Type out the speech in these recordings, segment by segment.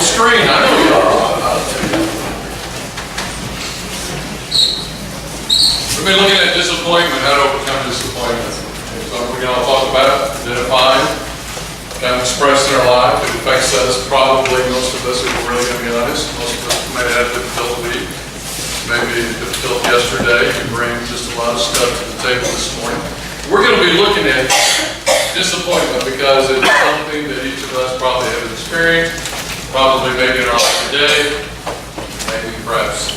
screen. I know you are. We've been looking at disappointment, how to overcome disappointment. So we're going to talk about identifying, kind of expressing our life. It affects us probably, most of us, if we're really going to be honest. Most of us may have difficulty. Maybe difficult yesterday. You bring just a lot of stuff to the table this morning. We're going to be looking at disappointment because it's something that each of us probably have experienced, probably maybe in our life today, maybe perhaps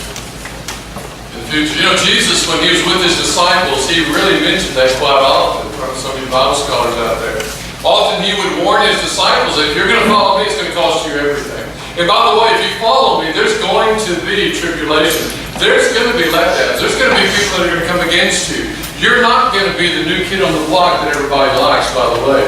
in the future. You know, Jesus, when he was with his disciples, he really mentioned that quite often. From some of you Bible scholars out there. Often he would warn his disciples, if you're going to follow me, it's going to cost you everything. And by the way, if you follow me, there's going to be tribulation. There's going to be letdowns. There's going to be people that are going to come against you. You're not going to be the new kid on the block that everybody likes, by the way.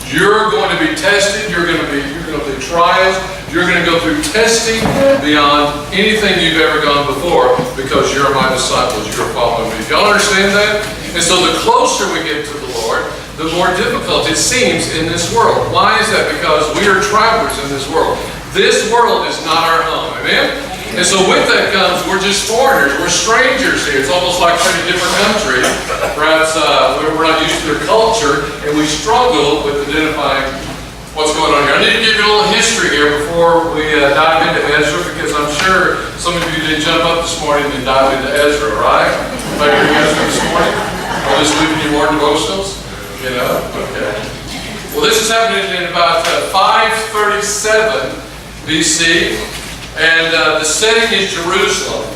You're going to be tested. You're going to go through trials. You're going to go through testing beyond anything you've ever gone before because you're my disciples. You're following me. Y'all understand that? And so the closer we get to the Lord, the more difficult it seems in this world. Why is that? Because we are travelers in this world. This world is not our home. Amen? And so with that comes, we're just foreigners. We're strangers here. It's almost like we're in a different country. Perhaps we're not used to their culture, and we struggle with identifying what's going on here. I need to give you a little history here before we dive into Ezra, because I'm sure some of you didn't jump up this morning and dive into Ezra, right? Like you're Ezra this morning? Or just reading your morning devotionals? You know? Okay. Well, this is happening in about 537 BC. And the setting is Jerusalem.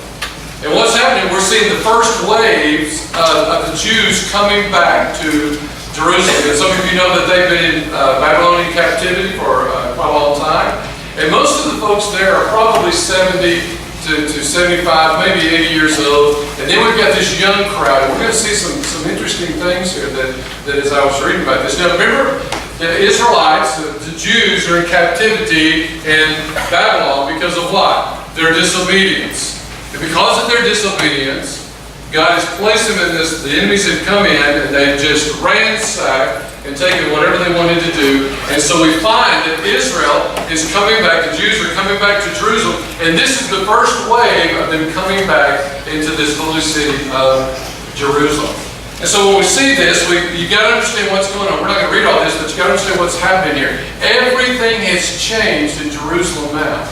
And what's happening, we're seeing the first waves of the Jews coming back to Jerusalem. And some of you know that they've been in Babylonian captivity for quite a long time. And most of the folks there are probably 70 to 75, maybe 80 years old. And then we've got this young crowd. And we're going to see some interesting things here that as I was reading about this. Now remember, the Israelites, the Jews, are in captivity in Babylon because of what? Their disobedience. And because of their disobedience, God has placed them in this. The enemies have come in and they've just ransacked and taken whatever they wanted to do. And so we find that Israel is coming back. The Jews are coming back to Jerusalem. And this is the first wave of them coming back into this holy city of Jerusalem. And so when we see this, you've got to understand what's going on. We're not going to read all this, but you've got to understand what's happening here. Everything has changed in Jerusalem now.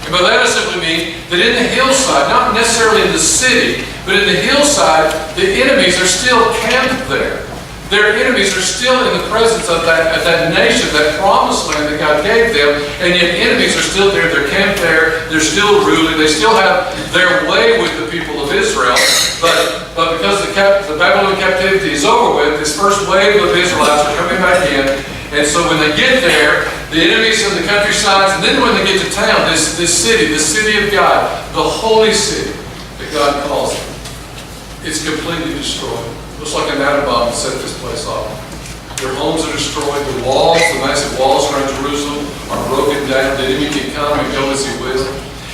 And by that I simply mean that in the hillside, not necessarily in the city, but in the hillside, the enemies are still camped there. Their enemies are still in the presence of that nation, that promised land that God gave them, and yet enemies are still there. They're camped there. They're still ruling. They still have their way with the people of Israel. But because the Babylonian captivity is over with, this first wave of Israelites are coming back in. And so when they get there, the enemies in the countrysides, and then when they get to town, this city, the city of God, the holy city that God calls it, it's completely destroyed. Looks like an atom bomb that set this place off. Their homes are destroyed. The walls, the massive walls around Jerusalem are broken down. The enemy can come and go as he will.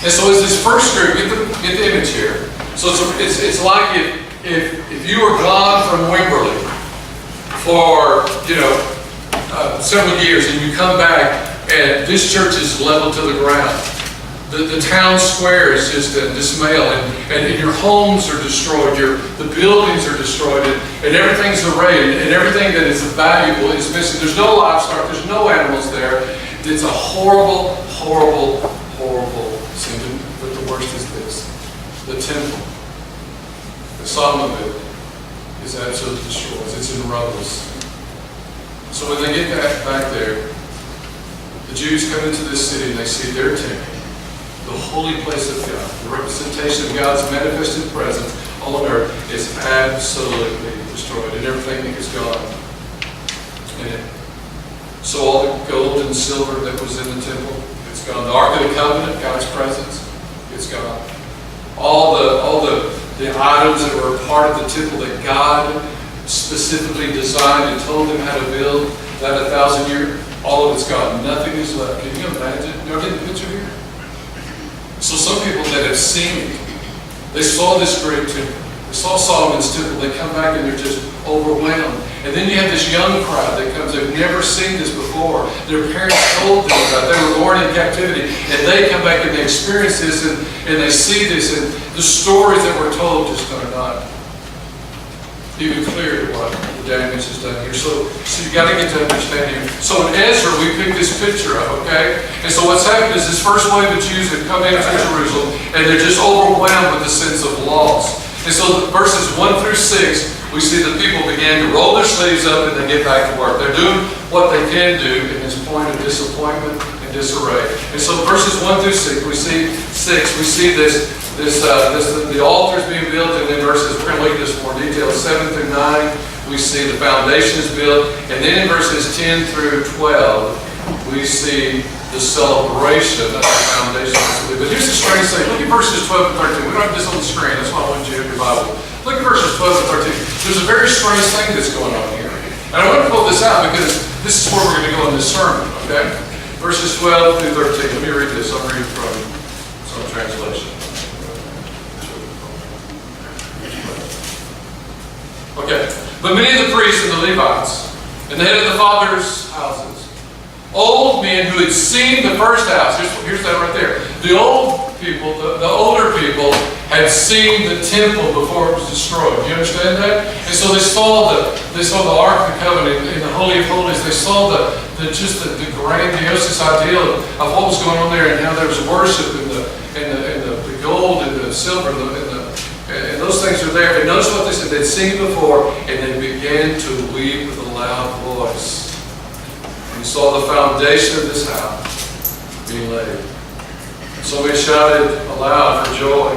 And so as this first group, get the image here. So it's like if you were gone from Wimberley for, several years and you come back and this church is leveled to the ground. The town square is just a dismay, and your homes are destroyed, the buildings are destroyed, and everything's arrayed, and everything that is valuable is missing. There's no livestock, there's no animals there. It's a horrible, horrible, horrible scene. But the worst is this. The temple, the Solomon building, is absolutely destroyed. It's in rubble. So when they get back there, the Jews come into this city and they see their temple, the holy place of God, the representation of God's manifested presence on earth is absolutely destroyed, and everything is gone in it. So all the gold and silver that was in the temple, it's gone. The Ark of the Covenant, God's presence, it's gone. All the items that were part of the temple that God specifically designed and told them how to build that 1,000 year, all of it's gone. Nothing is left. Can you imagine? Y'all get the picture here? So some people that have seen it, they saw this great temple, they saw Solomon's temple. They come back and they're just overwhelmed. And then you have this young crowd that comes. They've never seen this before. Their parents told them about it. They were born in captivity. And they come back and they experience this and they see this. And the stories that were told just are not even clear what the damage is done here. So you got to get to understand here. So in Ezra, we pick this picture up, okay? And so what's happened is this first wave of Jews have come into Jerusalem, and they're just overwhelmed with the sense of loss. And so verses 1 through 6, we see the people begin to roll their sleeves up and they get back to work. They're doing what they can do in this point of disappointment and disarray. And so verses 1 through 6, we see the altars being built, and then verses, we're going to look at this in more detail, 7 through 9, we see the foundation is built, and then in verses 10 through 12, we see the celebration of the foundation. But here's the strange thing. Look at verses 12 and 13. We don't have this on the screen. That's why I want you to have your Bible. Look at verses 12 and 13. There's a very strange thing that's going on here. And I want to pull this out because this is where we're going to go in this sermon, okay? Verses 12 through 13. Let me read this. I'm reading from some translation. Okay. But many of the priests and the Levites and the head of the fathers' houses, old men who had seen the first house, here's that right there. The old people, the older people, had seen the temple before it was destroyed. Do you understand that? And so they saw the Ark of the Covenant in the Holy of Holies. They saw the grandiose ideal of what was going on there, and how there was worship and the gold and the silver and those things are there. And notice what they said. They'd seen it before, and they began to weep with a loud voice. And saw the foundation of this house being laid. So we shouted aloud for joy.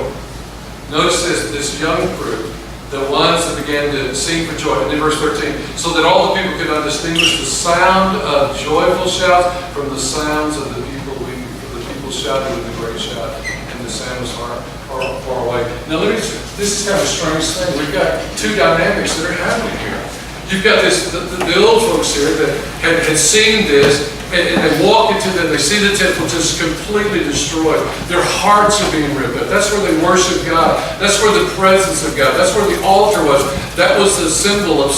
Notice this young group, the ones that began to sing for joy. And then verse 13, so that all the people could distinguish the sound of joyful shouts from the sounds of the people weeping. For the people shouted with a great shout, and the sound was far away. Now this is kind of a strange thing. We've got two dynamics that are happening here. You've got the old folks here that had seen this, and they walk into them, they see the temple just completely destroyed. Their hearts are being ripped up. That's where they worship God. That's where the presence of God, that's where the altar was. That was the symbol of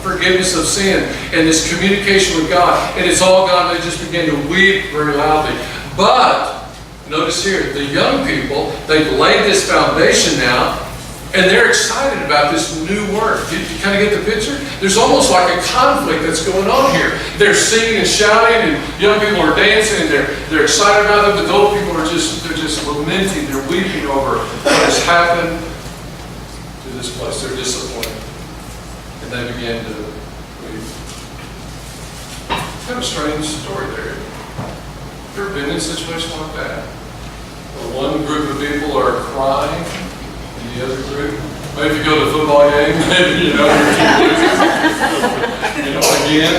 forgiveness of sin and this communication with God. And it's all gone. They just begin to weep very loudly. But notice here, the young people, they've laid this foundation now, and they're excited about this new work. You kind of get the picture? There's almost like a conflict that's going on here. They're singing and shouting, and young people are dancing, and they're excited about it, but the old people are just lamenting, they're weeping over what has happened to this place. They're disappointed. And they begin to weep. Kind of a strange story there. Have you ever been in a situation like that? Where one group of people are crying, and the other group, maybe you go to a football game, maybe, again.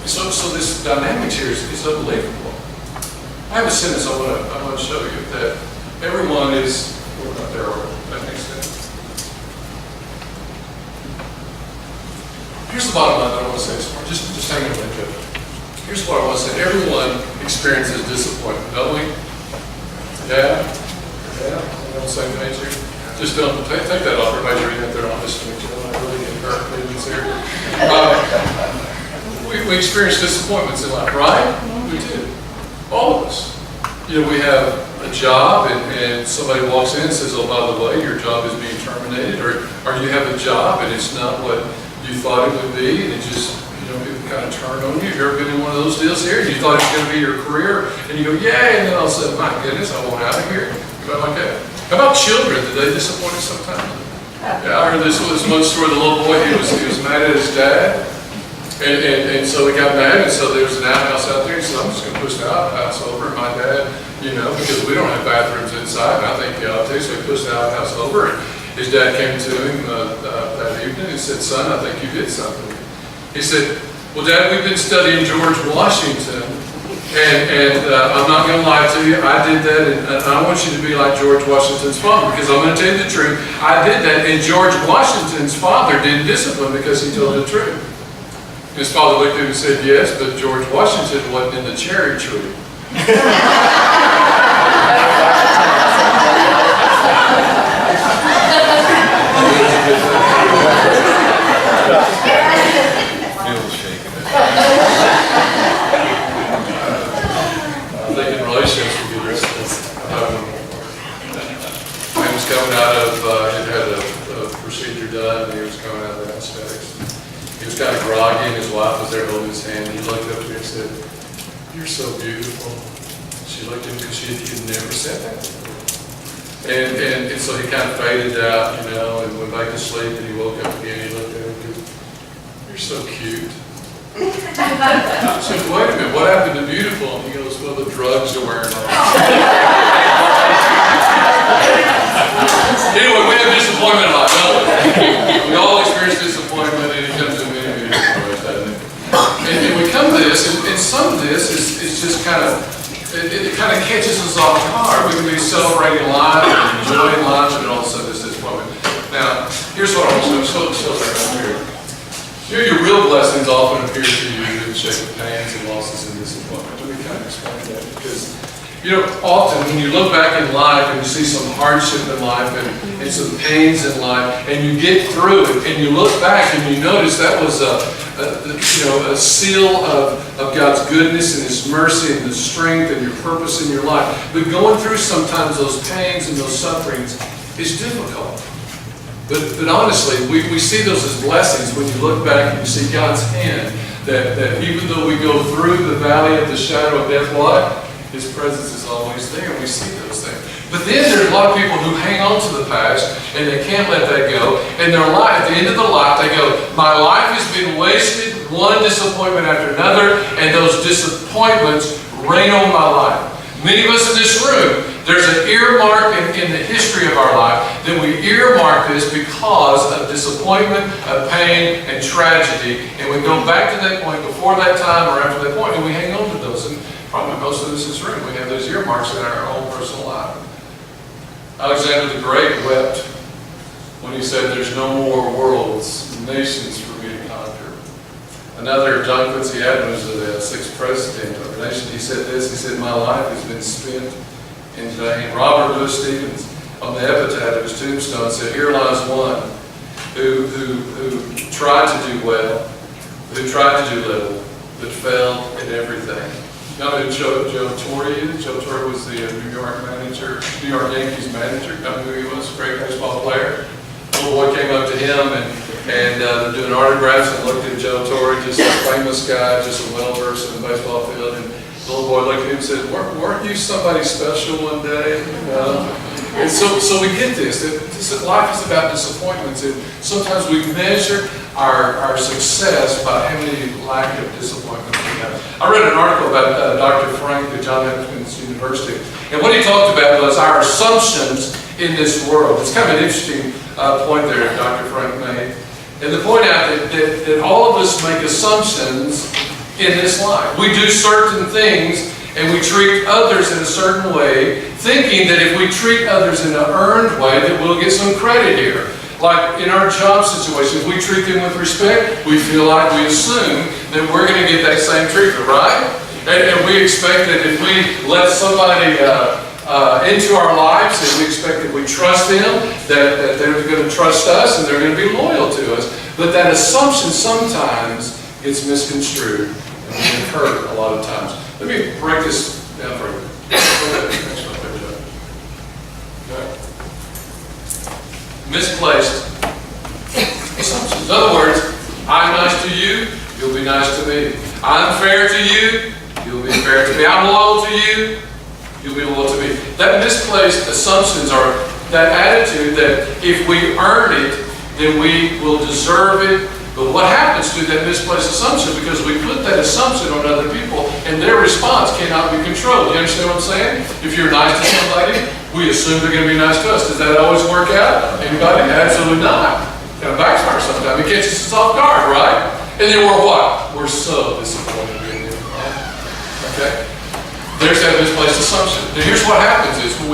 So this dynamics here is unbelievable. I have a sentence I want to show you that everyone is, we're not there, that makes sense. Here's the bottom line that I want to say this morning. Just hang on a minute. Here's what I want to say. Everyone experiences disappointment, don't we? Yeah? On the same page here? Just don't take that off. Everybody's reading that they're honest to each other. I really get hurt feelings here. We experience disappointments in life, right? We do. All of us. We have a job and somebody walks in and says, oh, by the way, your job is being terminated. Or you have a job and it's not what you thought it would be, and it just, people kind of turn on you. Have you ever been in one of those deals here? And you thought it was going to be your career, and you go, yay, and then all of a sudden, my goodness, I want out of here. Like that. How about children? Did they disappoint us sometimes? Yeah, I heard this one story. The little boy, he was mad at his dad, and so he got mad, and so there was an outhouse out there. He said, I'm just going to push the outhouse over. And my dad, because we don't have bathrooms inside, and I think he ought to, so he pushed the outhouse over. And his dad came to him that evening and said, son, I think you did something. He said, well, Dad, we've been studying George Washington. And I'm not going to lie to you, I did that, and I want you to be like George Washington's father, because I'm going to tell you the truth. I did that, and George Washington's father didn't discipline because he told the truth. His father looked at him and said, yes, but George Washington wasn't in the cherry tree. "You're so beautiful." She looked at him because he'd never said that before. And so he kind of faded out, you know, and went back to sleep, and he woke up again. He looked at her and goes, "You're so cute." I said, "Wait a minute, what happened to beautiful?" And he goes, "Well, the drugs you're wearing on." Anyway, we have disappointment in life, don't we? We all experience disappointment, and it comes in many ways, doesn't it? And we come to this, and some of this is just kind of, it kind of catches us off guard. We can be celebrating life and enjoying life, and all of a sudden this disappointment. Now, here's what I want to show here. Your real blessings often appear to you in the shape of pains and losses and disappointment. Let me kind of explain that, because often when you look back in life and you see some hardship in life and some pains in life, and you get through it, and you look back and you notice that was a seal of God's goodness and His mercy and the strength and your purpose in your life. But going through sometimes those pains and those sufferings is difficult. But honestly, we see those as blessings when you look back and you see God's hand, that even though we go through the valley of the shadow of death, what? His presence is always there. We see those things. But then there's a lot of people who hang on to the past and they can't let that go. And their life, at the end of the life, they go, "My life has been wasted, one disappointment after another, and those disappointments rain on my life." Many of us in this room, there's an earmark in the history of our life that we earmark this because of disappointment, of pain, and tragedy. And we go back to that point before that time or after that point, and we hang on to those. And probably most of us in this room, we have those earmarks in our own personal life. Alexander the Great wept when he said, "There's no more worlds, nations for me to conquer." Another, John Quincy Adams, the sixth president of our nation, he said this, he said, "My life has been spent in vain." Robert Louis Stevens, on the epitaph of his tombstone, said, "Here lies one who tried to do well, who tried to do little, but failed at everything." You know who Joe Torre is? Joe Torre was the New York Yankees manager. You know who he was? Great baseball player. A little boy came up to him and doing autographs and looked at Joe Torre, just a famous guy, just a well-versed in the baseball field. And the little boy looked at him and said, "Weren't you somebody special one day?" And so we get this. Life is about disappointments, and sometimes we measure our success by how many lack of disappointments we have. I read an article about Dr. Frank at Johns Hopkins University, and what he talked about was our assumptions in this world. It's kind of an interesting point there Dr. Frank made. And to point out that all of us make assumptions in this life. We do certain things and we treat others in a certain way, thinking that if we treat others in an earned way, that we'll get some credit here. Like in our job situation, if we treat them with respect, we feel like we assume that we're going to get that same treatment, right? And we expect that if we let somebody into our lives, and we expect that we trust them, that they're going to trust us, and they're going to be loyal to us. But that assumption sometimes gets misconstrued, and we get hurt a lot of times. Let me break this down for you. Misplaced assumptions. In other words, I'm nice to you, you'll be nice to me. I'm fair to you, you'll be fair to me. I'm loyal to you, you'll be loyal to me. That misplaced assumptions are that attitude that if we earn it, then we will deserve it. But what happens to that misplaced assumption? Because we put that assumption on other people and their response cannot be controlled. You understand what I'm saying? If you're nice to somebody, we assume they're going to be nice to us. Does that always work out? Anybody? Absolutely not. It kind of backfires sometimes. It catches us off guard, right? And then we're what? We're so disappointed in them. Okay? There's that misplaced assumption. Now here's what happens is when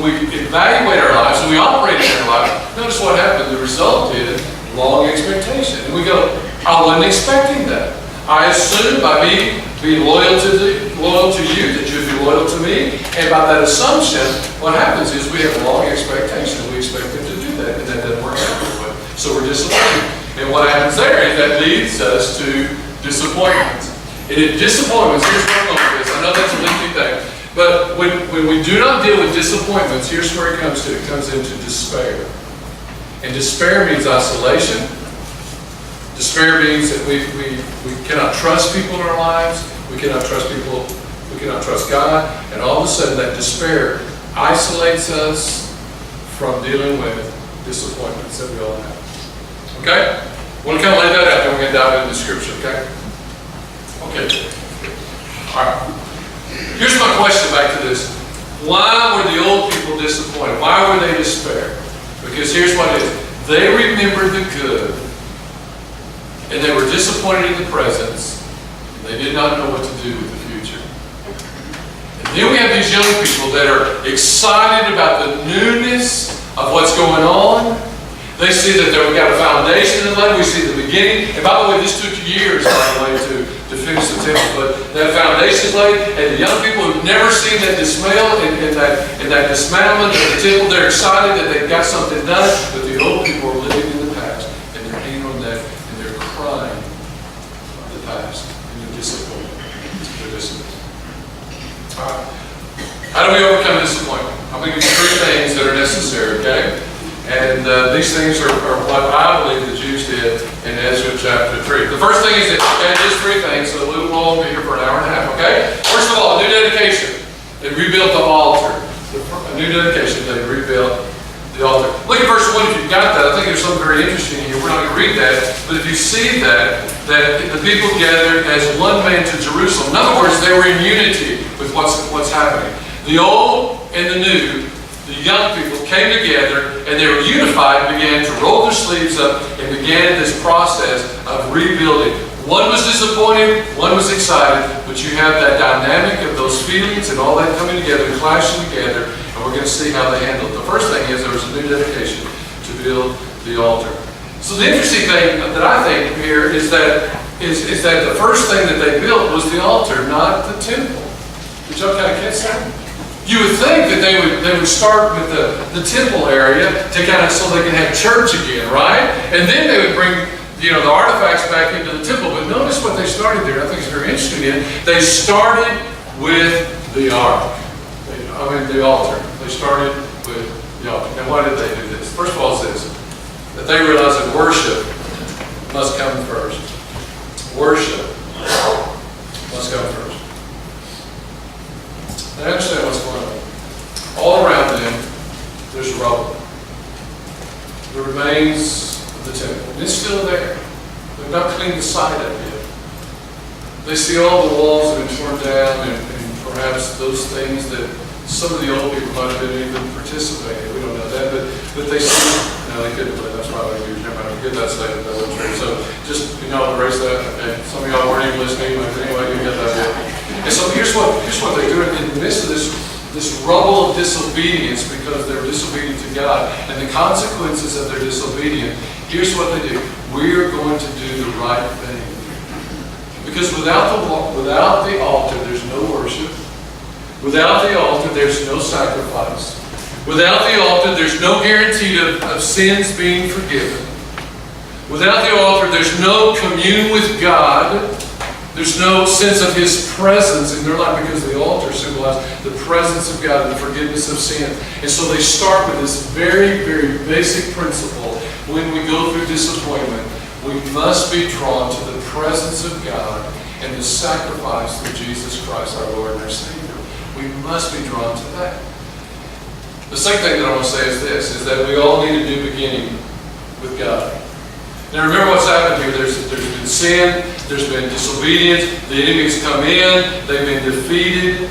we evaluate our lives and we operate in our life, notice what happened. The result is long expectation. And we go, I wasn't expecting that. I assumed by me being loyal to you that you'd be loyal to me. And by that assumption, what happens is we have a long expectation. We expect them to do that, and that doesn't work out that way. So we're disappointed. And what happens there is that leads us to disappointments. And in disappointments, here's where I'm going with this. I know that's a lengthy thing. But when we do not deal with disappointments, here's where it comes to. It comes into despair. And despair means isolation. Despair means that we cannot trust people in our lives. We cannot trust people. We cannot trust God. And all of a sudden that despair isolates us from dealing with disappointments that we all have. Okay? We'll kind of lay that out, then we're going to dive into Scripture, okay? Okay. All right. Here's my question back to this. Why were the old people disappointed? Why were they despair? Because here's what it is. They remembered the good, and they were disappointed in the presence. They did not know what to do with the future. And then we have these young people that are excited about the newness of what's going on. They see that we've got a foundation in life. We see the beginning. And by the way, this took years, by the way, to finish the temple. But that foundation is laid, and the young people who've never seen that dismantle and that dismantlement of the temple, they're excited that they've got something done. But the old people are living in the past, and they're hanging on that, and they're crying about the past, and they're disappointed. They're disappointed. All right. How do we overcome disappointment? I'm going to give you 3 things that are necessary, okay? And these things are what I believe the Jews did in Ezra chapter 3. The first thing is that, and just 3 things, so we will all be here for an hour and a half, okay? First of all, a new dedication. They rebuilt the altar. A new dedication, they rebuilt the altar. Look at verse 1 if you've got that. I think there's something very interesting here. We're not going to read that, but if you see that the people gathered as one man to Jerusalem. In other words, they were in unity with what's happening. The old and the new, the young people came together and they were unified, began to roll their sleeves up and began this process of rebuilding. One was disappointed, one was excited, but you have that dynamic of those feelings and all that coming together, clashing together, and we're going to see how they handle it. The first thing is there was a new dedication to build the altar. So the interesting thing that I think here is that the first thing that they built was the altar, not the temple. Did y'all kind of catch that? You would think that they would start with the temple area to kind of so they can have church again, right? And then they would bring the artifacts back into the temple. But notice what they started there. I think it's very interesting. They started with the ark. The altar. They started with the altar. Now, why did they do this? First of all, it's this: that they realized that worship must come first. Worship must come first. Now, understand what's going on. All around them, there's rubble. The remains of the temple. And it's still there. They've not cleaned the site up yet. They see all the walls that have been torn down and perhaps those things that some of the old people might have been even participating. We don't know that, but they see. No, they couldn't. That's why they do. Never mind. Get that statement. That wasn't true. So just erase that. Okay. Some of y'all weren't even listening. But anyway, you get that bit. And so here's what they're doing in the midst of this rubble of disobedience, because they're disobedient to God and the consequences of their disobedience. Here's what they do: we are going to do the right thing, because without the altar, there's no worship. Without the altar, there's no sacrifice. Without the altar, there's no guarantee of sins being forgiven. Without the altar, there's no commune with God. There's no sense of His presence in their life, because the altar symbolizes the presence of God and the forgiveness of sin. And so they start with this very, very basic principle. When we go through disappointment, we must be drawn to the presence of God and the sacrifice of Jesus Christ, our Lord and our Savior. We must be drawn to that. The second thing that I want to say is this, is that we all need a new beginning with God. Now remember what's happened here. There's been sin, there's been disobedience, the enemies come in, they've been defeated.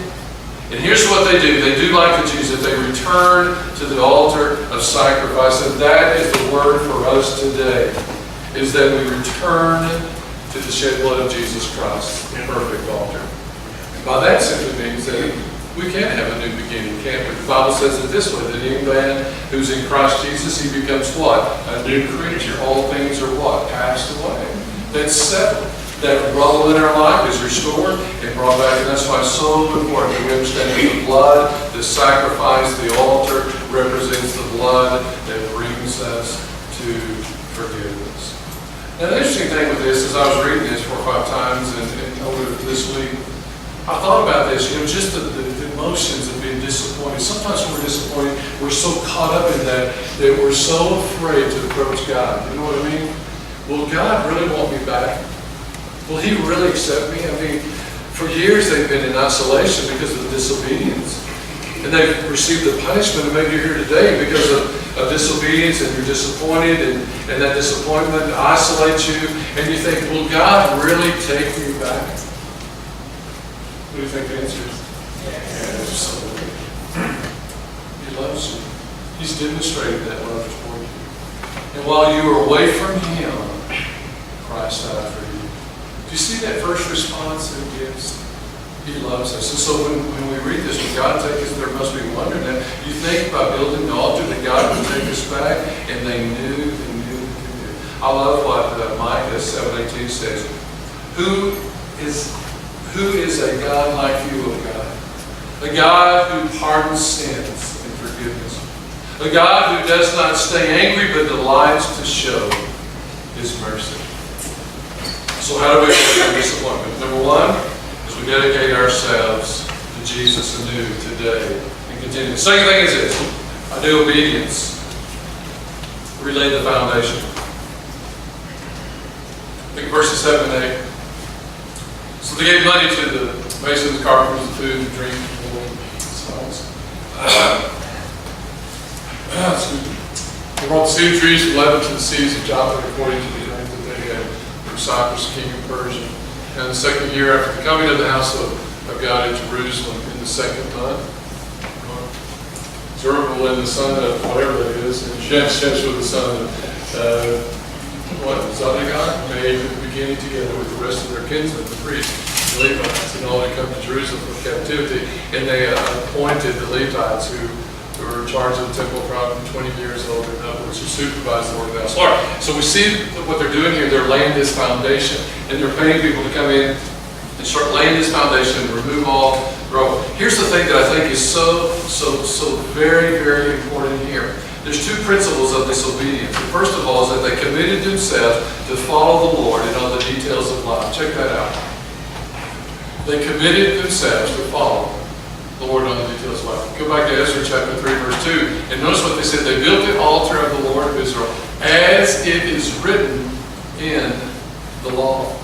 And here's what they do. They do like the Jews, that they return to the altar of sacrifice. And that is the word for us today, is that we return to the shed blood of Jesus Christ, the perfect altar. And by that simply means that we can have a new beginning, can't we? The Bible says it this way, that any man who's in Christ Jesus, he becomes what? A new creature. All things are what? Passed away. That's settled. That rubble in our life is restored and brought back. And that's why it's so important that we understand that the blood, the sacrifice, the altar represents the blood that brings us to forgiveness. Now the interesting thing with this is I was reading this 4 or 5 times and over this week, I thought about this, just the emotions of being disappointed. Sometimes when we're disappointed, we're so caught up in that we're so afraid to approach God. You know what I mean? Will God really want me back? Will He really accept me? I mean, For years they've been in isolation because of disobedience. And they've received the punishment, and maybe you're here today because of disobedience, and you're disappointed, and that disappointment isolates you, and you think, will God really take me back? What do you think the answer is? Yeah, absolutely. He loves you. He's demonstrated that love toward you. And while you were away from Him, Christ died for you. Do you see that first response that He gives? He loves us. And so when we read this, when God takes us, there must be wonder. Now, you think by building the altar that God would take us back, and they knew. I love what Micah 7:18 says. Who is a God like you, O God? A God who pardons sins and forgiveness. A God who does not stay angry but delights to show His mercy. So how do we overcome disappointment? Number one, we dedicate ourselves to Jesus anew today and continue. The second thing is this: I do obedience. We lay the foundation. Look at verses 7 and 8. So they gave money to the masons, the carpenters, the food, the drink, the wood, They brought the cedar trees from Lebanon to the seas of Joppa according to the drink that they had from Cyprus, king of Persia. And the second year after the coming of the house of God in Jerusalem, in the second month, Zerubbabel and the son of whatever that is, and Shemshua the son of Zadok, made the beginning together with the rest of their kinsmen, the priests, the Levites, and all that come to Jerusalem from captivity. And they appointed the Levites who were in charge of the temple from 20 years old and upwards, to supervise the work of the house. Lord, so we see what they're doing here. They're laying this foundation, and they're paying people to come in and start laying this foundation and remove all rubble. Here's the thing that I think is so very, very important here. There's two principles of this obedience. The first of all is that they committed themselves to follow the Lord in all the details of life. Check that out. They committed themselves to follow the Lord on the details of life. Go back to Ezra chapter 3, verse 2, and notice what they said. They built the altar of the Lord of Israel as it is written in the law.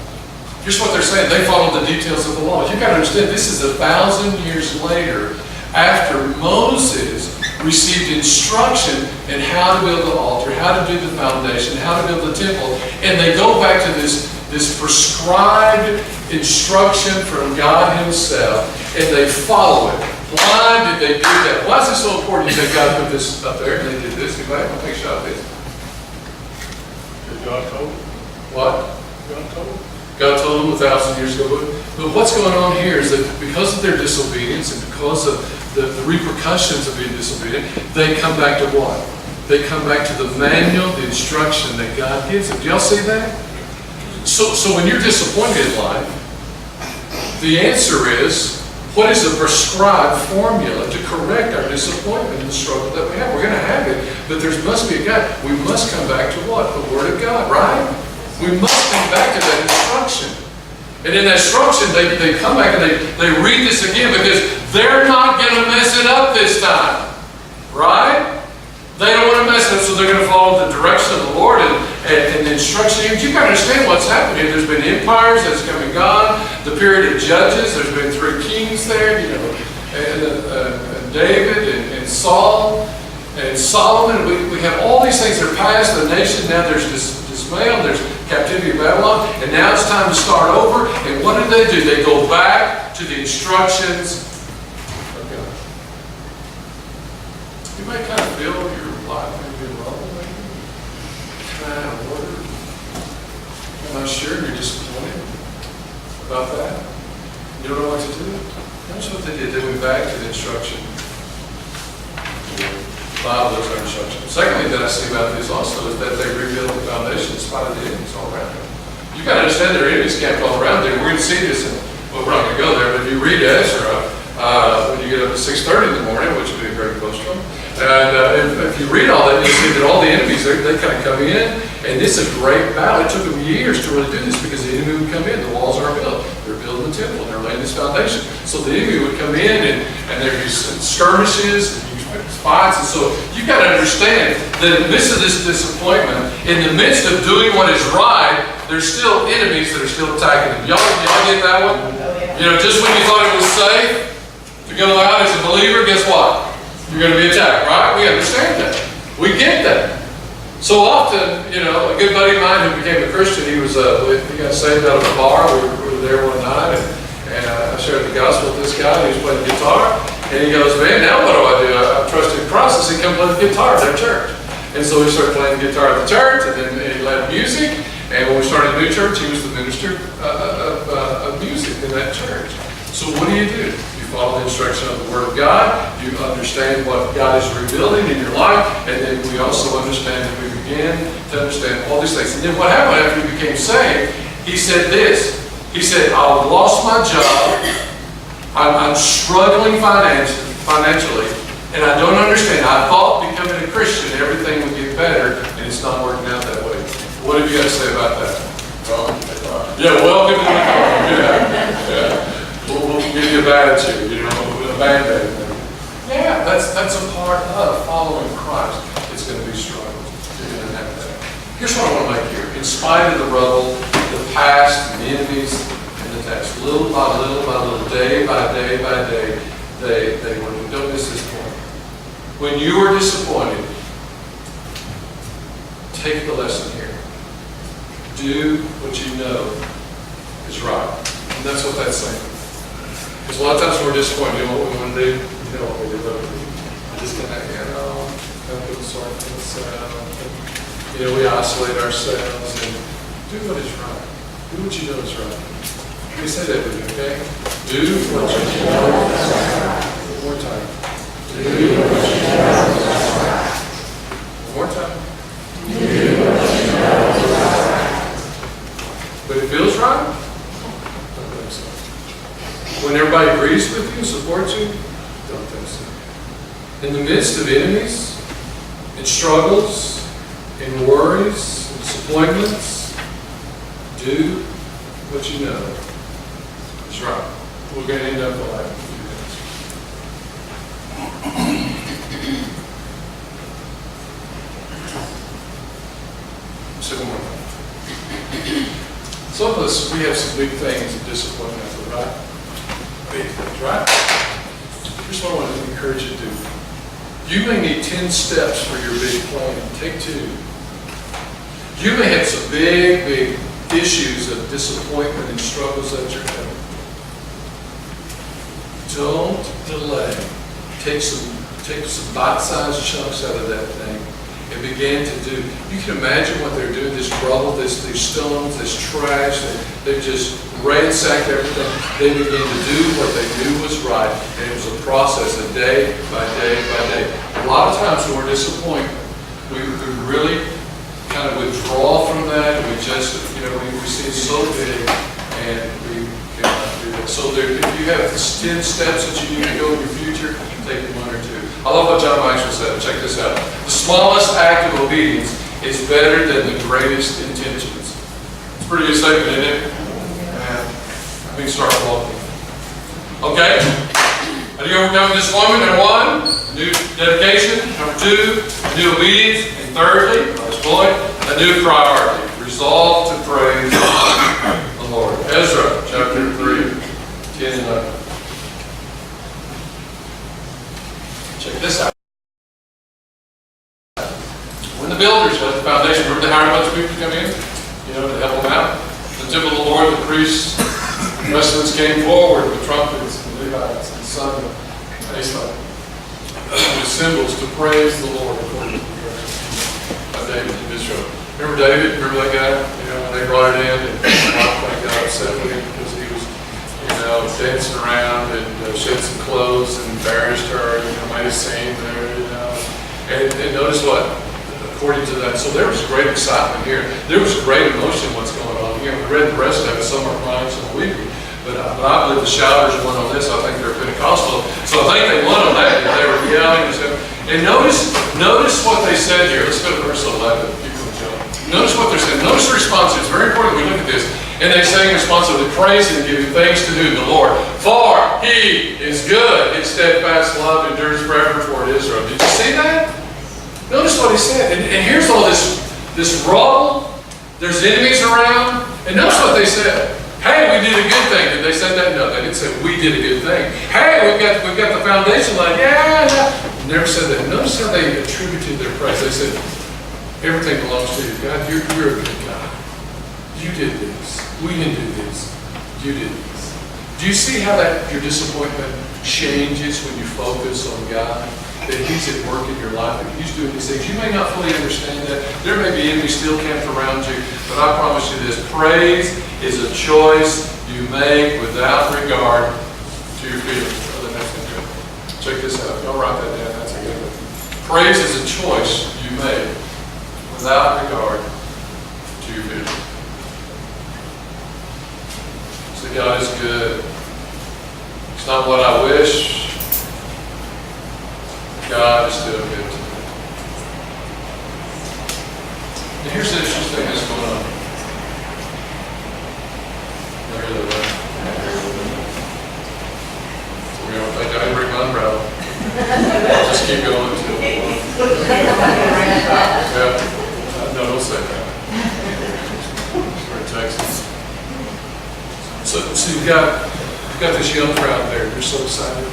Here's what they're saying. They followed the details of the law. You've got to understand, this is 1,000 years later, after Moses received instruction in how to build the altar, how to do the foundation, how to build the temple, and they go back to this prescribed instruction from God Himself, and they follow it. Why did they do that? Why is it so important? You say, God put this up there, and they did this. Anybody want to take a shot at this? God told them. What? God told them. God told them 1,000 years ago. But what's going on here is that because of their disobedience and because of the repercussions of being disobedient, they come back to what? They come back to the manual, the instruction that God gives them. Do y'all see that? So when you're disappointed in life, the answer is, what is the prescribed formula to correct our disappointment and the struggle that we have? We're going to have it, but there must be a God. We must come back to what? The Word of God, right? We must come back to that instruction. And in that instruction, they come back and they read this again because they're not going to mess it up this time. Right? They don't want to mess it up, so they're going to follow the direction of the Lord and the instruction. You've got to understand what's happening. There's been empires that's come and gone. The period of judges, there's been 3 kings there, and David and Saul and Solomon. We have all these things that are past the nation. Now there's dismay, there's captivity of Babylon, and now it's time to start over. And what do? They go back to the instructions of God. You might kind of feel your life may be wrong, maybe. Kind of order. I'm not sure. You're disappointed about that. You don't know what to do. That's what they did. They went back to the instruction. The Bible is our instruction. Secondly, that I see about this also is that they rebuilt the foundation in spite of the enemies all around them. You've got to understand there are enemies camped all around there. We're going to see this, we're not going to go there, but if you read Ezra, when you get up at 6:30 in the morning, which would be a great post-room, and if you read all that, you see that all the enemies, they kind of come in, and it's a great battle. It took them years to really do this because the enemy would come in. The walls aren't built. They're building the temple, and they're laying this foundation. So the enemy would come in, and there'd be skirmishes, fights, and so you've got to understand that in the midst of this disappointment, in the midst of doing what is right, there's still enemies that are still attacking them. Y'all get that one? Oh, yeah. You know, just when you thought it was safe to go out as a believer, guess what? You're going to be attacked, right? We understand that. We get that. So often, you know, a good buddy of mine who became a Christian, he got saved out of a bar. We were there one night, and I shared the gospel with this guy. He was playing guitar, and he goes, "Man, now what do? I trusted Christ." I said, "Come play the guitar at their church." And so we started playing the guitar at the church, and then he led music. And when we started a new church, he was the minister of music in that church. So what do? You follow the instruction of the Word of God. You understand what God is rebuilding in your life. And then we also understand that we begin to understand all these things. And then what happened after he became saved, he said this. He said, "I lost my job. I'm struggling financially. And I don't understand. I thought becoming a Christian, everything would get better. And it's not working out that way." What have you got to say about that? Yeah, welcome to the car. Yeah. We'll give you a badge here, you know, with a Band-Aid. Yeah, that's a part of following Christ. It's going to be struggles. You're going to have that. Here's what I want to make here. In spite of the rubble, the past, the enemies, and the test, little by little by little, day by day by day, they were. Don't miss this point. When you are disappointed, take the lesson here. Do what you know is right. And that's what that's saying. Because a lot of times when we're disappointed, you know what we want to do? You know what we do? We just kind of, don't feel sorry for ourselves. You know, we isolate ourselves and do what is right. Do what you know is right. Let me say that with you, okay? Do what you know is right. One more time. Do what you know is right. One more time. Do what you know is right. But it feels right? Don't think so. When everybody agrees with you, supports you, don't think so. In the midst of enemies, and struggles, and worries, and disappointments, do what you know is right. We're going to end up like a few minutes. Say one more time. Some of us, we have some big things of disappointment, right? Big things, right? Here's what I want to encourage you to do. You may need 10 steps for your big plan. Take 2. You may have some big issues of disappointment and struggles that you're having. Don't delay. Take some bite-sized chunks out of that thing and begin to do. You can imagine what they're doing, this rubble, these stones, this trash, they've just ransacked everything. They began to do what they knew was right, and it was a process of day by day by day. A lot of times when we're disappointed, we really kind of withdraw from that, and we just, we see it so big, and we cannot do that. So if you have 10 steps that you need to go in your future, take 1 or 2. I love what John Maxwell said. Check this out. The smallest act of obedience is better than the greatest intentions. It's a pretty good statement, isn't it? We can start walking. Okay? How do you overcome disappointment? Number 1, new dedication. Number 2, new obedience. And thirdly, last point, a new priority. Resolve to praise the Lord. Ezra, chapter 3, 10 and 11. Check this out. When the builders had the foundation, remember they hired a bunch of people to come in, to help them out? The temple of the Lord, the priests, the residents came forward with trumpets and Levites and sung with cymbals to praise the Lord according to the directions of David and Israel. Remember David? Remember that guy? When they brought it in, and his wife got upset with him because he was dancing around and shed some clothes and embarrassed her, made a scene there, And notice what? According to that, so there was great excitement here. There was great emotion what's going on here. We read the rest of it, some are crying, some are weeping. But I believe the shouters won on this. I think they're Pentecostal. So I think they won on that. They were yelling and stuff. And notice what they said here. Let's go to verse 11. Notice what they're saying. Notice the response. It's very important we look at this. And they say in response to the praise and giving thanks to who? The Lord. For He is good. His steadfast love endures forever toward Israel. Did you see that? Notice what he said. And here's all this rubble. There's enemies around. And notice what they said. Hey, we did a good thing. Did they say that? No, they didn't say we did a good thing. Hey, we've got the foundation line. Yeah, yeah. Never said that. Notice how they attributed their praise. They said, everything belongs to you. God, you're a good God. You did this. We didn't do this. You did this. Do you see how that your disappointment changes when you focus on God? That He's at work in your life and He's doing these things. You may not fully understand that. There may be enemies still camped around you, but I promise you this. Praise is a choice you make without regard to your feelings. Oh, that's good. Check this out. Y'all write that down. That's a good one. Praise is a choice you make without regard to your feelings. So God is good. It's not what I wish. God is still good to me. And here's the interesting thing that's going on. Look at that. We're going to think I didn't bring my umbrella. I'll just keep going until. Yeah. No, don't say that. We're in Texas. So you've got this young crowd there. They're so excited.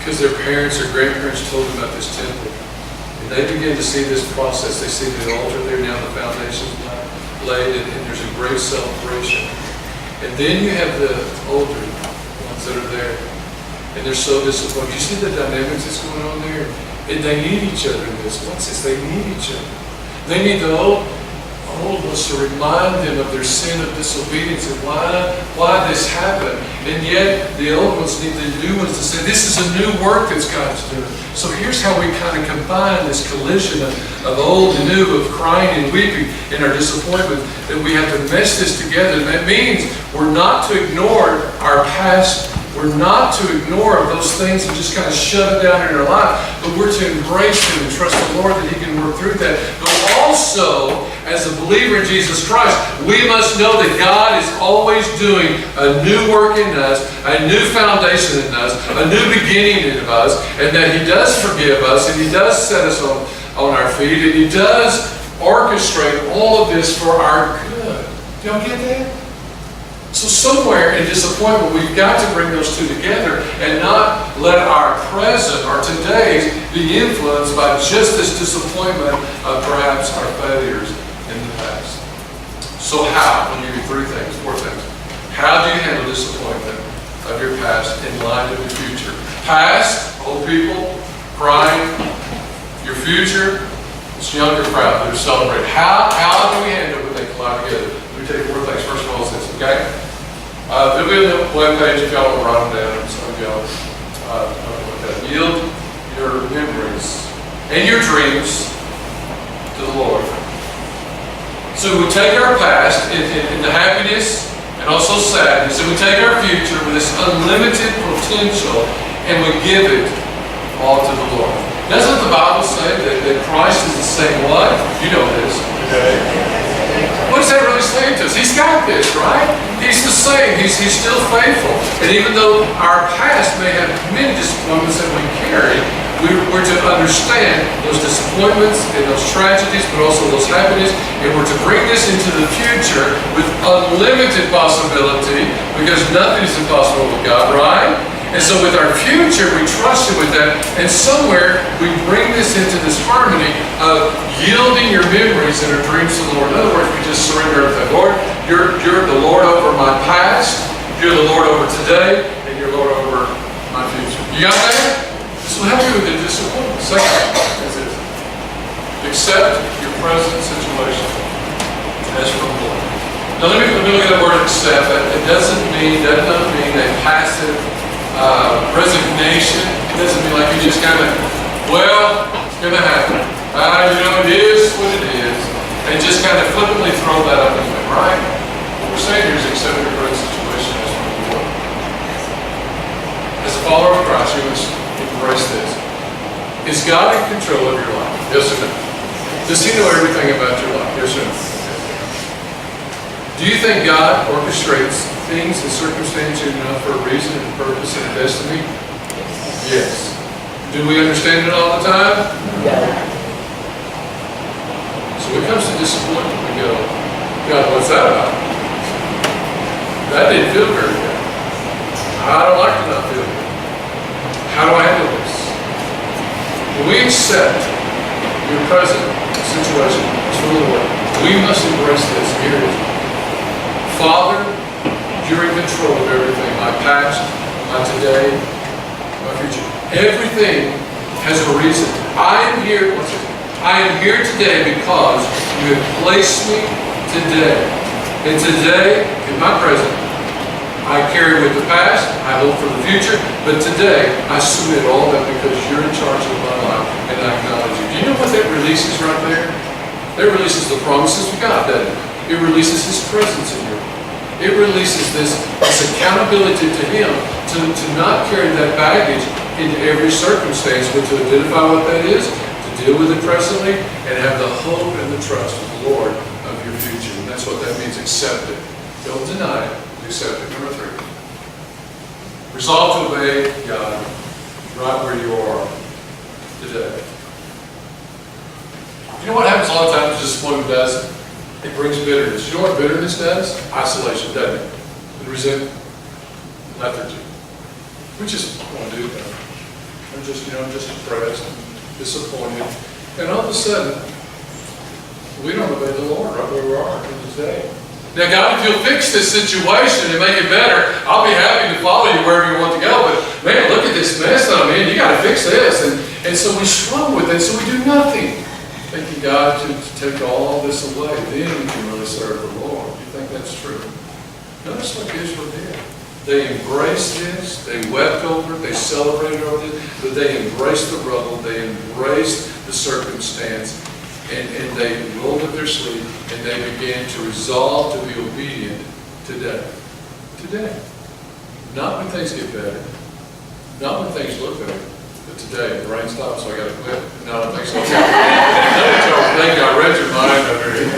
Because their parents or grandparents told them about this temple. And they begin to see this process. They see the altar there now, the foundation's laid, and there's a great celebration. And then you have the older ones that are there, and they're so disappointed. You see the dynamics that's going on there? And they need each other in this. What's this? They need each other. They need the old ones to remind them of their sin of disobedience and why this happened. And yet the old ones need the new ones to say, this is a new work that God's doing. So here's how we kind of combine this collision of old and new, of crying and weeping in our disappointment, that we have to mesh this together. And that means we're not to ignore our past. We're not to ignore those things and just kind of shut it down in our life, but we're to embrace them and trust the Lord that He can work through that. But also, as a believer in Jesus Christ, we must know that God is always doing a new work in us, a new foundation in us, a new beginning in us, and that He does forgive us, and He does set us on our feet, and He does orchestrate all of this for our good. Do y'all get that? So somewhere in disappointment, we've got to bring those two together and not let our present or today's be influenced by just this disappointment of perhaps our failures in the past. So how? I'll give you four things. How do you handle disappointment of your past in light of your future? Past, old people, crying. Your future, this younger crowd that are celebrating. How do we handle it when they collide together? Let me tell you 4 things. First of all is this, okay? They'll be on the webpage if y'all want to write them down. Some of y'all look at it. Yield your memories and your dreams to the Lord. So we take our past in the happiness and also sadness, and we take our future with this unlimited potential and we give it all to the Lord. Doesn't the Bible say that Christ is the same what? You know this. Okay. What is that really saying to us? He's got this, right? He's the same. He's still faithful. And even though our past may have many disappointments that we carry, we're to understand those disappointments and those tragedies, but also those happiness, and we're to bring this into the future with unlimited possibility, because nothing is impossible with God, right? And so with our future, we trust Him with that, and somewhere we bring this into this harmony of yielding your memories and our dreams to the Lord. In other words, we just surrender everything. Lord, you're the Lord over my past, you're the Lord over today, and you're Lord over my future. You got that? This will help you with the disappointment. Second is this: accept your present situation as from the Lord. Now let me look at the word accept. It doesn't mean a passive resignation. It doesn't mean like you just kind of, well, it's going to happen. It is what it is. And just kind of flippantly throw that up in there, right? What we're saying here is accept your present situation as from the Lord. As a follower of Christ, you must embrace this. Is God in control of your life? Yes or no? Does He know everything about your life? Yes or no? Do you think God orchestrates things and circumstances enough for a reason and a purpose and a destiny? Yes. Do we understand it all the time? Yeah. So when it comes to disappointment, we go, God, what's that about? That didn't feel very good. I don't like to not feel good. How do I handle this? When we accept your present situation from the Lord, we must embrace this. Here it is. Father, you're in control of everything. My past, my today, my future. Everything has a reason. I am here today because you have placed me today. And today, in my present, I carry with the past, I hope for the future, but today I submit all that because you're in charge of my life and I acknowledge you. Do you know what that releases right there? That releases the promises of God, doesn't it? It releases His presence in you. It releases this accountability to Him to not carry that baggage into every circumstance, but to identify what that is, to deal with it presently, and have the hope and the trust of the Lord of your future. And that's what that means, accept it. Don't deny it, accept it. Number 3. Resolve to obey God right where you are today. You know what happens a lot of times disappointment does? It brings bitterness. You know what bitterness does? Isolation, doesn't it? And resentment, lethargy. We just want to do that. I'm just depressed and disappointed. And all of a sudden, we don't obey the Lord right where we are today. Now, God, if you'll fix this situation and make it better, I'll be happy to follow you wherever you want to go. But, man, look at this mess that I'm in. You got to fix this. And so we struggle with it, so we do nothing. Thanking God to take all this away. Then we can really serve the Lord. You think that's true? Notice what Israel did. They embraced this. They wept over it. They celebrated over it. But they embraced the rubble. They embraced the circumstance. And they rolled up their sleeve and they began to resolve to be obedient today. Today. Not when things get better. Not when things look better. But today. The rain stopped, so I got to quit. No, I think so. Thank you. I read your mind over here.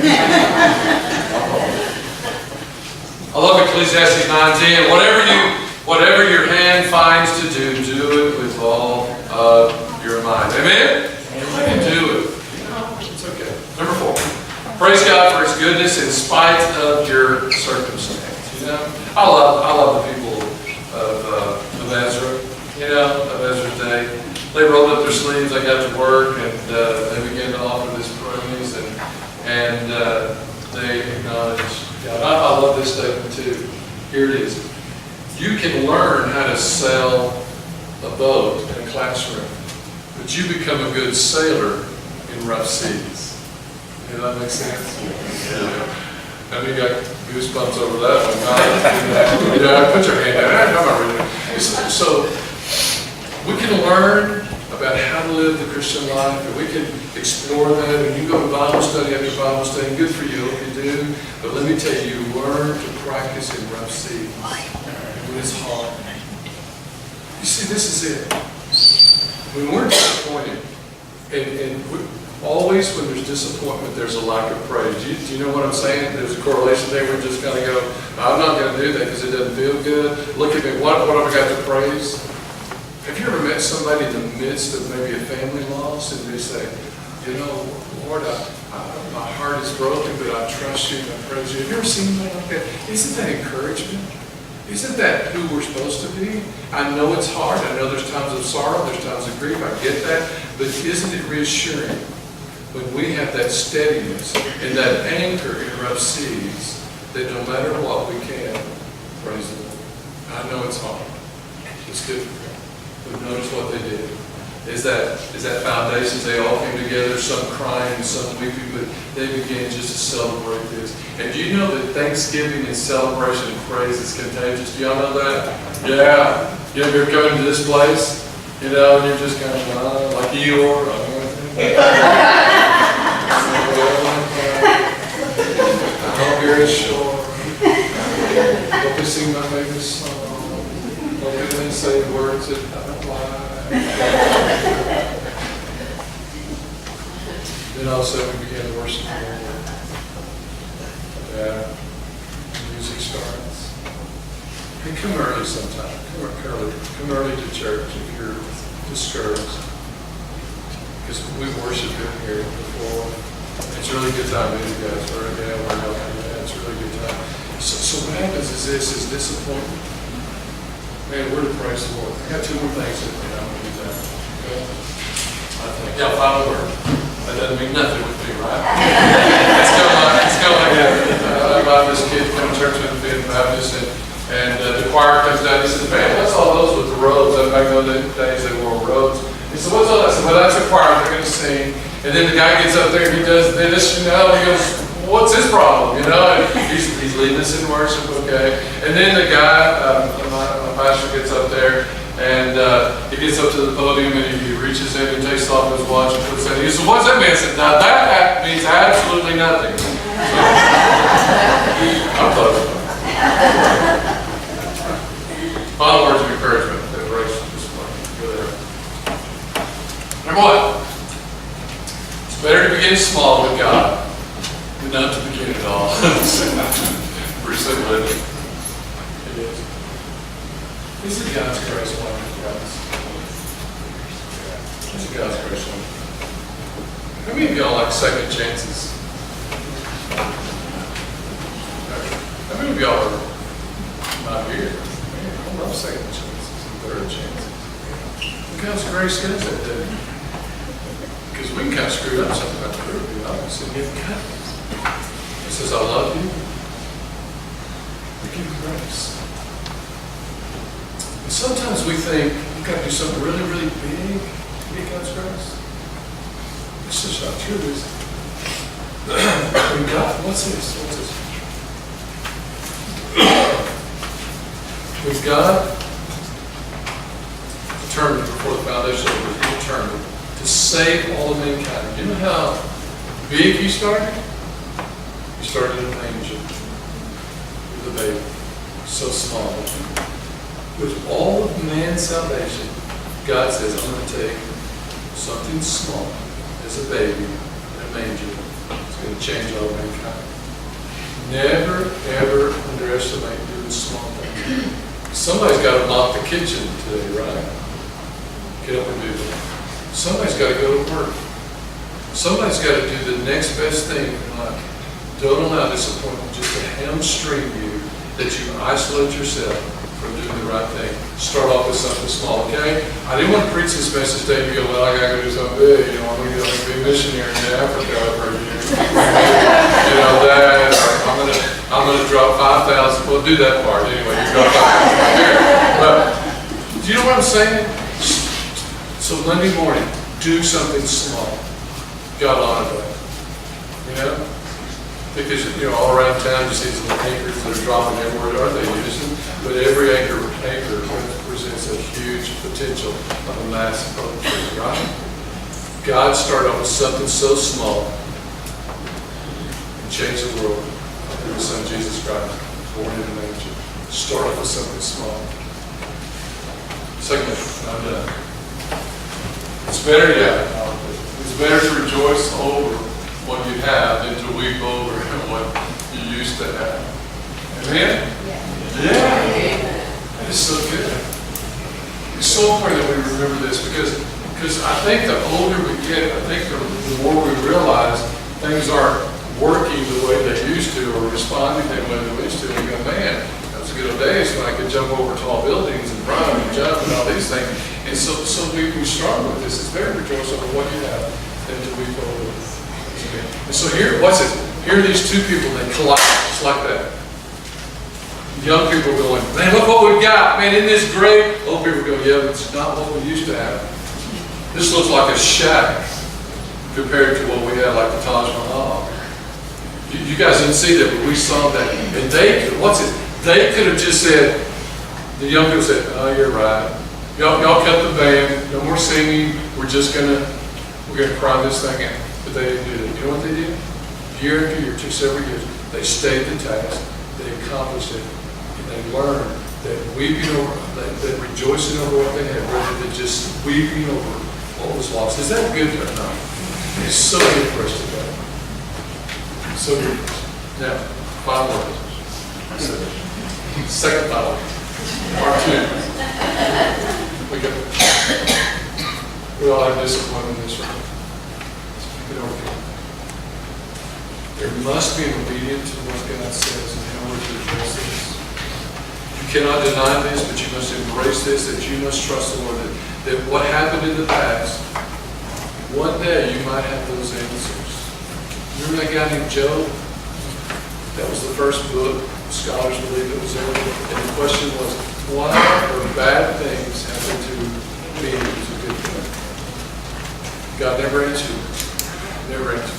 I love Ecclesiastes 9:10. Whatever your hand finds to do it with all of your mind. Amen? I can do it. It's okay. Number 4. Praise God for His goodness in spite of your circumstance. You know, I love the people of Ezra. You know, of Ezra's day. They rolled up their sleeves. They got to work, and they began to offer this praise, and they acknowledged God. I love this statement too. Here it is. You can learn how to sail a boat in a classroom, but you become a good sailor in rough seas. Does that make sense? Yeah. I mean, you got goosebumps over that one. Put your hand down. I'm not reading it. So, we can learn about how to live the Christian life, and we can explore that, and you go to Bible study after Bible study, good for you if you do, but let me tell you, you learn to practice in rough seas, when it's hard. You see, this is it. When we're disappointed, and always when there's disappointment, there's a lack of praise. Do you know what I'm saying? There's a correlation there. We're just going to go, I'm not going to do that because it doesn't feel good. Look at me. What have I got to praise? Have you ever met somebody in the midst of maybe a family loss and they say, you know, Lord, my heart is broken, but I trust you and I praise you. Have you ever seen something like that? Isn't that encouragement? Isn't that who we're supposed to be? I know it's hard. I know there's times of sorrow, there's times of grief. I get that. But isn't it reassuring when we have that steadiness and that anchor in rough seas that no matter what we can praise the Lord? I know it's hard. It's difficult. But notice what they did. Is that foundations? They all came together, some crying, some weeping, but they began just to celebrate this. And do you know that Thanksgiving and celebration and praise is contagious? Do y'all know that? Yeah. You ever come into this place, you know, and you're just kind of like Eeyore. I hope you're ashore. Hope you sing my favorite song. Hope you didn't say words that don't apply. Then all of a sudden we began to worship the Lord. The music starts. And come early sometime. Come early to church if you're discouraged. Because we worship Him here before. It's a really good time to meet you guys. It's It's a really good time. So what happens is disappointment. Man, we're to praise the Lord. I got two more things that I want to do that. Okay? I think. Yeah, final word. That doesn't mean nothing with me, right? It's kind of like this kid come to church with the Baptist, and the choir comes down. He says, "Man, what's all those with the robes?" Back in those days, they wore robes. He said, "What's all that?" I said, "Well, that's a choir. They're going to sing." And then the guy gets up there and he does this, and he goes, "What's his problem?" And he's leading us in worship, okay? And then the guy, my pastor, gets up there, and he gets up to the podium, and he reaches in and takes off his watch and puts it in. He said, "What's that mean?" I said, "Now that means absolutely nothing." I'm close. Final words of encouragement that Grace this morning. Go there. Number one, it's better to begin small with God than not to begin at all. Pretty simple, isn't it? It is. This is God's grace one, guys. This is God's grace one. How many of y'all like second chances? How many of y'all are not here? I love second chances and third chances. God's grace does that, doesn't it? Because we can kind of screw up sometimes, to be honest, and yet God He says, "I love you. I give you grace." And sometimes we think you've got to do something really, really big to get God's grace. It's just not true, is it? When God, what's this? When God determined before the foundation of the world, He determined to save all of mankind. You know how big He started? He started in a manger with a baby, so small. With all of man's salvation, God says, "I'm going to take something small as a baby in a manger. It's going to change all of mankind." Never, ever underestimate doing small things. Somebody's got to mop the kitchen today, right? Get up and do that. Somebody's got to go to work. Somebody's got to do the next best thing in life. Don't allow disappointment just to hamstring you, that you isolate yourself from doing the right thing. Start off with something small, okay? I didn't want to preach this message today and go, "Well, I got to do something big. I'm going to be a missionary in Africa for a year." I'm going to drop 5,000. Well, do that part anyway. You drop 5,000 here. But do you know what I'm saying? So Monday morning, do something small. God honor that. Because all around town you see these little acres that are dropping everywhere. Are they using? But every acre presents a huge potential of a massive tree, right? God started off with something so small and changed the world through His Son Jesus Christ, born in a manger. Start off with something small. Secondly, I'm done. It's better to rejoice over what you have than to weep over what you used to have. Amen? Yeah. That is so good. It's so important that we remember this because I think the older we get, I think the more we realize things aren't working the way they used to or responding the way they used to. And we go, "Man, that was a good old days when I could jump over tall buildings and run and jump and all these things." And so we struggle with this. It's better to rejoice over what you have than to weep over it. And so here, watch this. Here are these two people, they collide just like that. Young people going, "Man, look what we've got. Man, isn't this great?" Old people go, "Yeah, but it's not what we used to have. This looks like a shack compared to what we had, like the Taj Mahal." You guys didn't see that, but we saw that. And they could have just said, the young people said, "Oh, you're right. Y'all cut the band. No more singing. We're gonna cry this thing out." But they didn't do that. You know what they did? Year after year, it took several years. They stayed the task. They accomplished it. And they learned that that rejoicing over what they had, rather than just weeping over what was lost. Is that good or not? It's so good for us today. So good. Now, final word. Second final. Part 2. We all have discipline in this room. There must be obedient to what God says in order to address this. You cannot deny this, but you must embrace this, that you must trust the Lord, that what happened in the past, one day you might have those answers. Remember that guy named Job? That was the first book, scholars believe it was ever. And the question was, why are bad things happen to me as a good thing? God never answered it. Never answered it.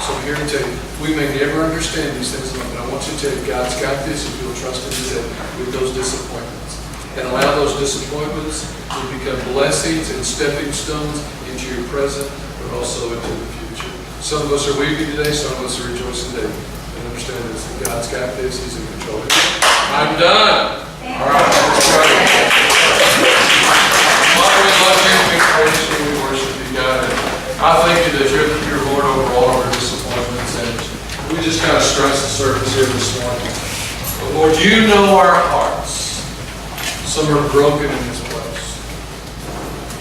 So I'm here to tell you, we may never understand these things, but I want you to tell you, God's got this if you'll trust Him with those disappointments. And allow those disappointments to become blessings and stepping stones into your present, but also into the future. Some of us are weeping today, some of us are rejoicing today. And understand this, that God's got this, He's in control. I'm done. All right, let's pray. Father, we love you, we praise you, we worship you, God. And I thank you that you're Lord over all of our disappointments. And we just kind of stress the surface here this morning. But Lord, you know our hearts. Some are broken in this place.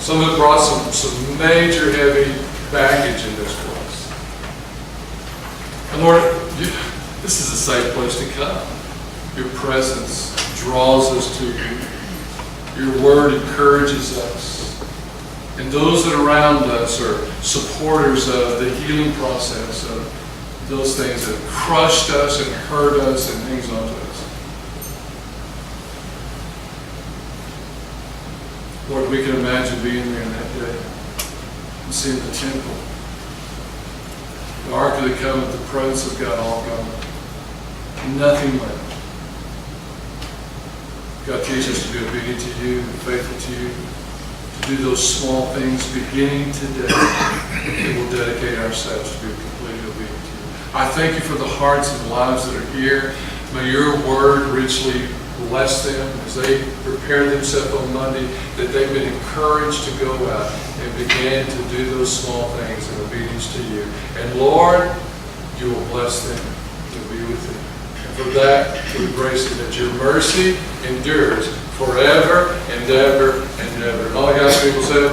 Some have brought some major heavy baggage in this place. And Lord, this is a safe place to come. Your presence draws us to you. Your word encourages us. And those that are around us are supporters of the healing process of those things that crushed us and hurt us and hangs on to us. Lord, we can imagine being there in that day and seeing the temple. The Ark of the Covenant, the presence of God all gone. Nothing left. God, teach us to be obedient to you and faithful to you, to do those small things beginning today that will dedicate ourselves to be completely obedient to you. I thank you for the hearts and lives that are here. May your word richly bless them as they prepare themselves on Monday, that they've been encouraged to go out and begin to do those small things in obedience to you. And Lord, you will bless them to be with them. And for that, we praise you that your mercy endures forever and ever and ever. And all God's people said,